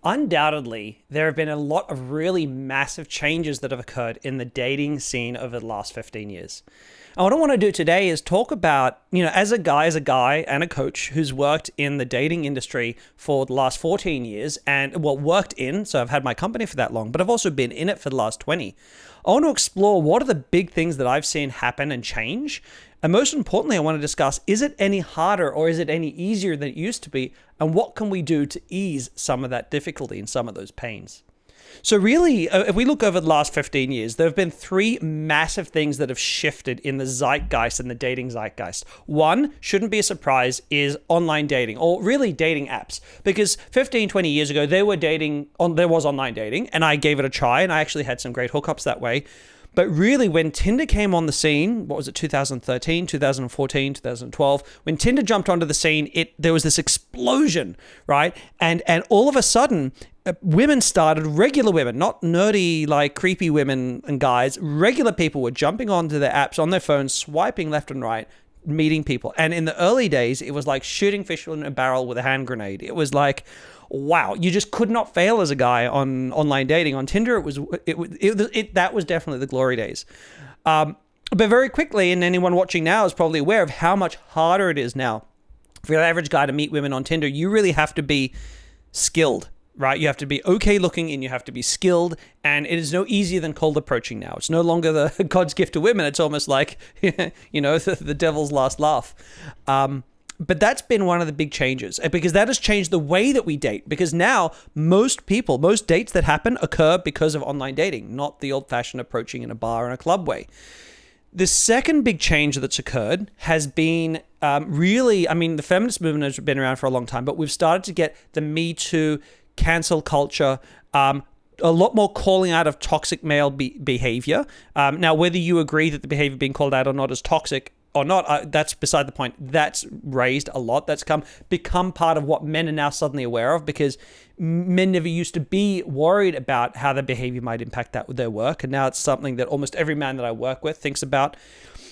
Undoubtedly, there have been a lot of really massive changes that have occurred in the dating scene over the last 15 years. And what I want to do today is talk about, as a guy and a coach who's worked in the dating industry for the last 14 years so I've had my company for that long, but I've also been in it for the last 20. I want to explore what are the big things that I've seen happen and change. And most importantly, I want to discuss, is it any harder or is it any easier than it used to be? And what can we do to ease some of that difficulty and some of those pains? So really, if we look over the last 15 years, there have been three massive things that have shifted in the zeitgeist and the dating zeitgeist. One, shouldn't be a surprise, is online dating, or really dating apps. Because 15, 20 years ago, there was online dating, and I gave it a try, and I actually had some great hookups that way. But really, when Tinder came on the scene, 2013, 2014, 2012, when Tinder jumped onto the scene, there was this explosion, right? And all of a sudden, women started, regular women, not nerdy, like creepy women and guys, regular people were jumping onto their apps on their phones, swiping left and right, meeting people. And in the early days, it was like shooting fish in a barrel with a hand grenade. It was like, wow, you just could not fail as a guy on online dating. On Tinder, that was definitely the glory days. But very quickly, and anyone watching now is probably aware of how much harder it is now. For your average guy to meet women on Tinder, you really have to be skilled, right? You have to be okay looking and you have to be skilled, and it is no easier than cold approaching now. It's no longer the God's gift to women. It's almost like, the devil's last laugh. But that's been one of the big changes, because that has changed the way that we date. Because now most dates that happen occur because of online dating, not the old-fashioned approaching in a bar and a club way. The second big change that's occurred has been the feminist movement has been around for a long time, but we've started to get the Me Too, cancel culture, a lot more calling out of toxic male behavior. Now, whether you agree that the behavior being called out or not is toxic or not, that's beside the point. That's raised a lot. That's become part of what men are now suddenly aware of, because men never used to be worried about how their behavior might impact that with their work. And now it's something that almost every man that I work with thinks about.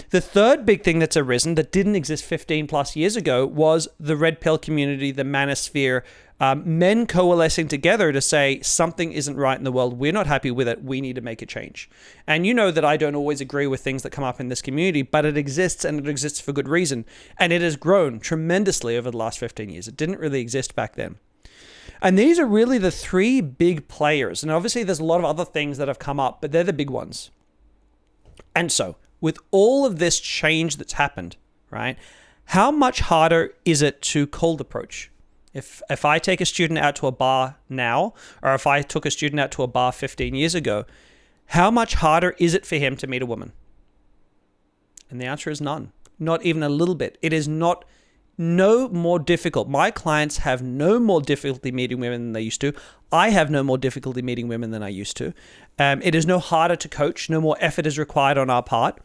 The third big thing that's arisen that didn't exist 15 plus years ago was the red pill community, the manosphere, men coalescing together to say something isn't right in the world. We're not happy with it. We need to make a change. And you know that I don't always agree with things that come up in this community, but it exists, and it exists for good reason. And it has grown tremendously over the last 15 years. It didn't really exist back then. And these are really the three big players. And obviously there's a lot of other things that have come up, but they're the big ones. And so with all of this change that's happened, right, how much harder is it to cold approach? If I take a student out to a bar now, or if I took a student out to a bar 15 years ago, how much harder is it for him to meet a woman? And the answer is none. Not even a little bit. It is no more difficult. My clients have no more difficulty meeting women than they used to. I have no more difficulty meeting women than I used to. It is no harder to coach. No more effort is required on our part.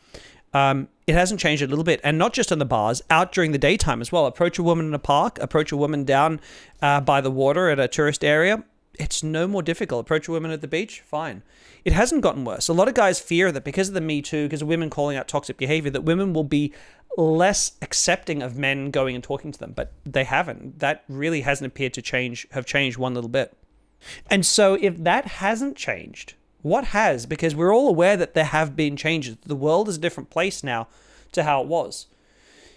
It hasn't changed a little bit. And not just on the bars, out during the daytime as well. Approach a woman in a park, approach a woman down by the water at a tourist area. It's no more difficult. Approach a woman at the beach, fine. It hasn't gotten worse. A lot of guys fear that because of the Me Too, because of women calling out toxic behavior, that women will be less accepting of men going and talking to them, but they haven't. That really hasn't appeared to have changed one little bit. And so if that hasn't changed, what has? Because we're all aware that there have been changes. The world is a different place now to how it was.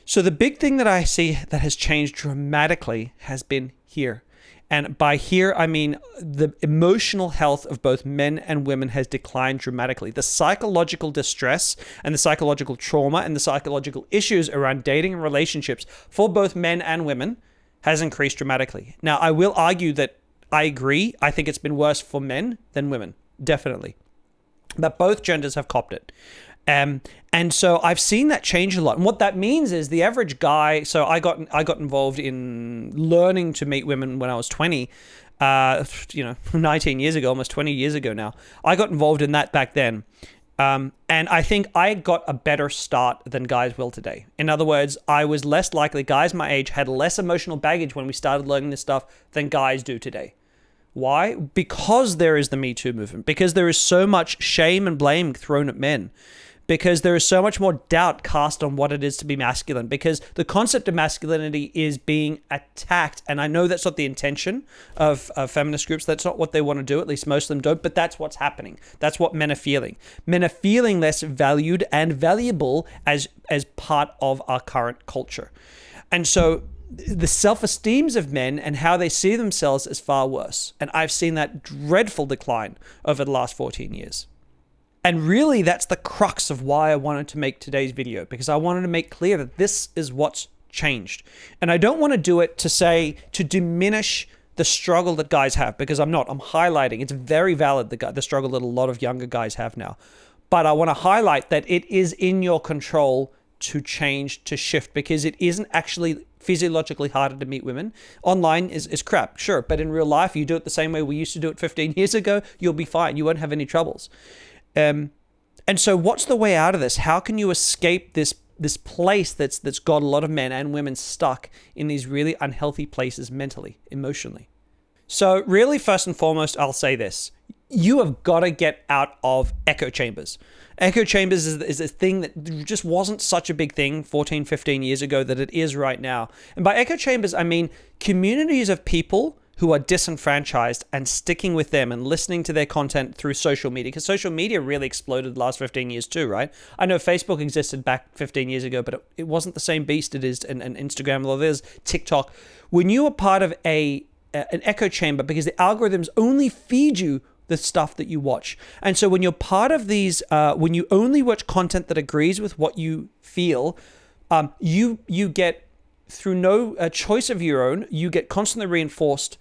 So the big thing that I see that has changed dramatically has been here. And by here, I mean the emotional health of both men and women has declined dramatically. The psychological distress and the psychological trauma and the psychological issues around dating and relationships for both men and women has increased dramatically. Now, I will argue that I agree. I think it's been worse for men than women, definitely. But both genders have copped it. And so I've seen that change a lot. And what that means is the average guy, so I got involved in learning to meet women when I was 20, 19 years ago, almost 20 years ago now. I got involved in that back then. And I think I got a better start than guys will today. In other words, I was less likely, guys my age had less emotional baggage when we started learning this stuff than guys do today. Why? Because there is the Me Too movement, because there is so much shame and blame thrown at men. because there is so much more doubt cast on what it is to be masculine, because the concept of masculinity is being attacked. And I know that's not the intention of feminist groups. That's not what they want to do. At least most of them don't. But that's what's happening. That's what men are feeling. Men are feeling less valued and valuable as part of our current culture. And so the self-esteems of men and how they see themselves is far worse. And I've seen that dreadful decline over the last 14 years. And really, that's the crux of why I wanted to make today's video, because I wanted to make clear that this is what's changed. And I don't want to do it to diminish the struggle that guys have, because I'm not. I'm highlighting. It's very valid, the struggle that a lot of younger guys have now. But I want to highlight that it is in your control to change, to shift, because it isn't actually physiologically harder to meet women. Online is crap, sure, but in real life, you do it the same way we used to do it 15 years ago, you'll be fine. You won't have any troubles. And so what's the way out of this? How can you escape this place that's got a lot of men and women stuck in these really unhealthy places mentally, emotionally? So really, first and foremost, I'll say this. You have got to get out of echo chambers. Echo chambers is a thing that just wasn't such a big thing 14, 15 years ago that it is right now. And by echo chambers, I mean communities of people who are disenfranchised and sticking with them and listening to their content through social media, because social media really exploded the last 15 years too, right? I know Facebook existed back 15 years ago, but it wasn't the same beast it is, and Instagram, well, there's TikTok. When you are part of an echo chamber, because the algorithms only feed you the stuff that you watch. And so when you're part of these, when you only watch content that agrees with what you feel, you get, through no choice of your own, you get constantly reinforced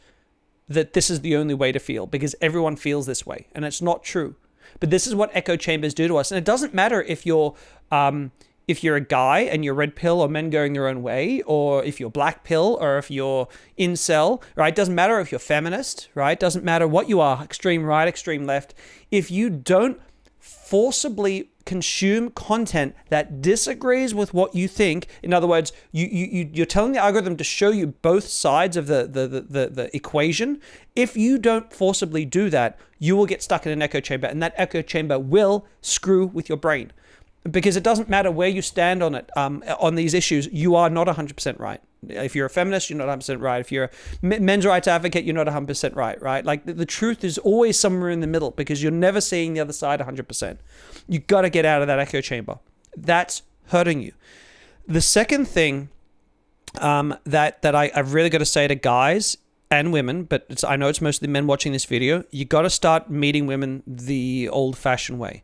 that this is the only way to feel, because everyone feels this way. And it's not true. But this is what echo chambers do to us. And it doesn't matter if you're a guy and you're red pill or men going their own way, or if you're black pill, or if you're incel, right? It doesn't matter if you're feminist, right? It doesn't matter what you are, extreme right, extreme left. If you don't forcibly consume content that disagrees with what you think, in other words, you're telling the algorithm to show you both sides of the equation. If you don't forcibly do that, you will get stuck in an echo chamber, and that echo chamber will screw with your brain. Because it doesn't matter where you stand on it, on these issues, you are not 100% right. If you're a feminist, you're not 100% right. If you're a men's rights advocate, you're not 100% right? Like the truth is always somewhere in the middle, because you're never seeing the other side 100%. You got to get out of that echo chamber. That's hurting you. The second thing that I've really got to say to guys and women, but I know it's mostly men watching this video, you got to start meeting women the old-fashioned way.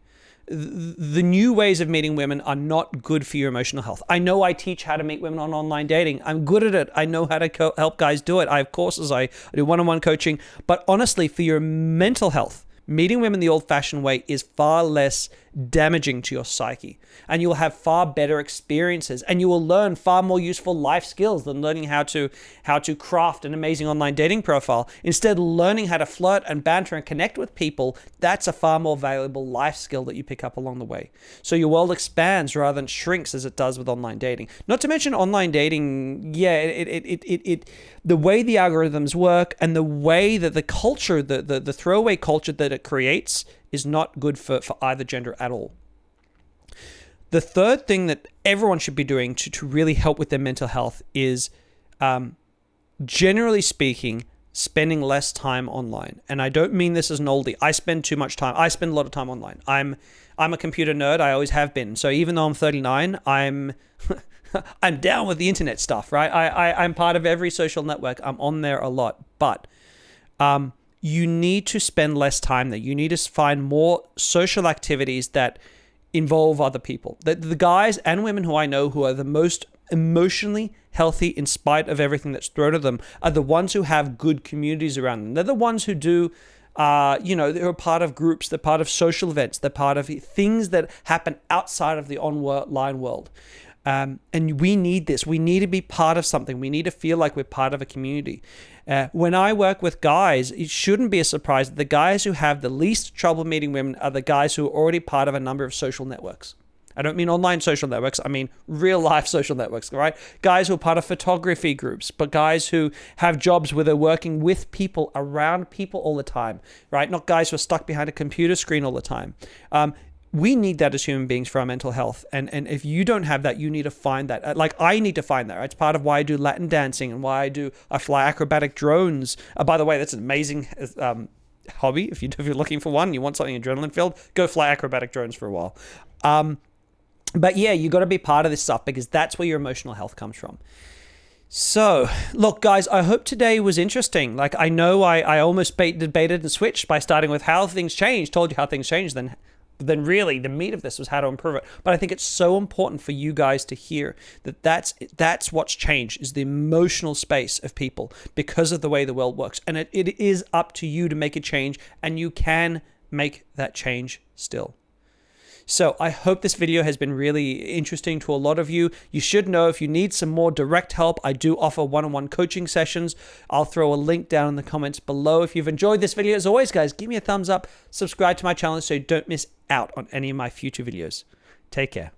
The new ways of meeting women are not good for your emotional health. I know I teach how to meet women on online dating. I'm good at it. I know how to help guys do it. I have courses. I do one-on-one coaching. But honestly, for your mental health, meeting women the old-fashioned way is far less damaging to your psyche, and you will have far better experiences, and you will learn far more useful life skills than learning how to craft an amazing online dating profile. Instead, learning how to flirt and banter and connect with people, that's a far more valuable life skill that you pick up along the way. So your world expands rather than shrinks as it does with online dating. Not to mention online dating, the way the algorithms work and the way that the culture, the throwaway culture that it creates, is not good for either gender at all. The third thing that everyone should be doing to really help with their mental health is, generally speaking, spending less time online. And I don't mean this as an oldie. I spend too much time. I spend a lot of time online. I'm a computer nerd. I always have been. So even though I'm 39, I'm down with the internet stuff, right? I'm part of every social network. I'm on there a lot. But you need to spend less time there. You need to find more social activities that involve other people. The guys and women who I know who are the most emotionally healthy in spite of everything that's thrown at them are the ones who have good communities around them. They're the ones who do, they're part of groups, they're part of social events, they're part of things that happen outside of the online world. And we need this. We need to be part of something. We need to feel like we're part of a community. When I work with guys, it shouldn't be a surprise that the guys who have the least trouble meeting women are the guys who are already part of a number of social networks. I don't mean online social networks. I mean real life social networks, right? Guys who are part of photography groups, but guys who have jobs where they're working with people, around people all the time, right? Not guys who are stuck behind a computer screen all the time. we need that as human beings for our mental health. And if you don't have that, you need to find that. Like, I need to find that. Right? It's part of why I do Latin dancing and why I fly acrobatic drones. By the way, that's an amazing hobby. If you're looking for one, you want something adrenaline filled, go fly acrobatic drones for a while. But yeah, you got to be part of this stuff because that's where your emotional health comes from. So, look, guys, I hope today was interesting. Like, I know I almost debated and switched by starting with how things changed, told you how things changed, then really the meat of this was how to improve it. But I think it's so important for you guys to hear that that's what's changed, is the emotional space of people because of the way the world works. And it is up to you to make a change, and you can make that change still. So I hope this video has been really interesting to a lot of you. You should know if you need some more direct help, I do offer one-on-one coaching sessions. I'll throw a link down in the comments below. If you've enjoyed this video, as always, guys, give me a thumbs up, subscribe to my channel so you don't miss out on any of my future videos. Take care.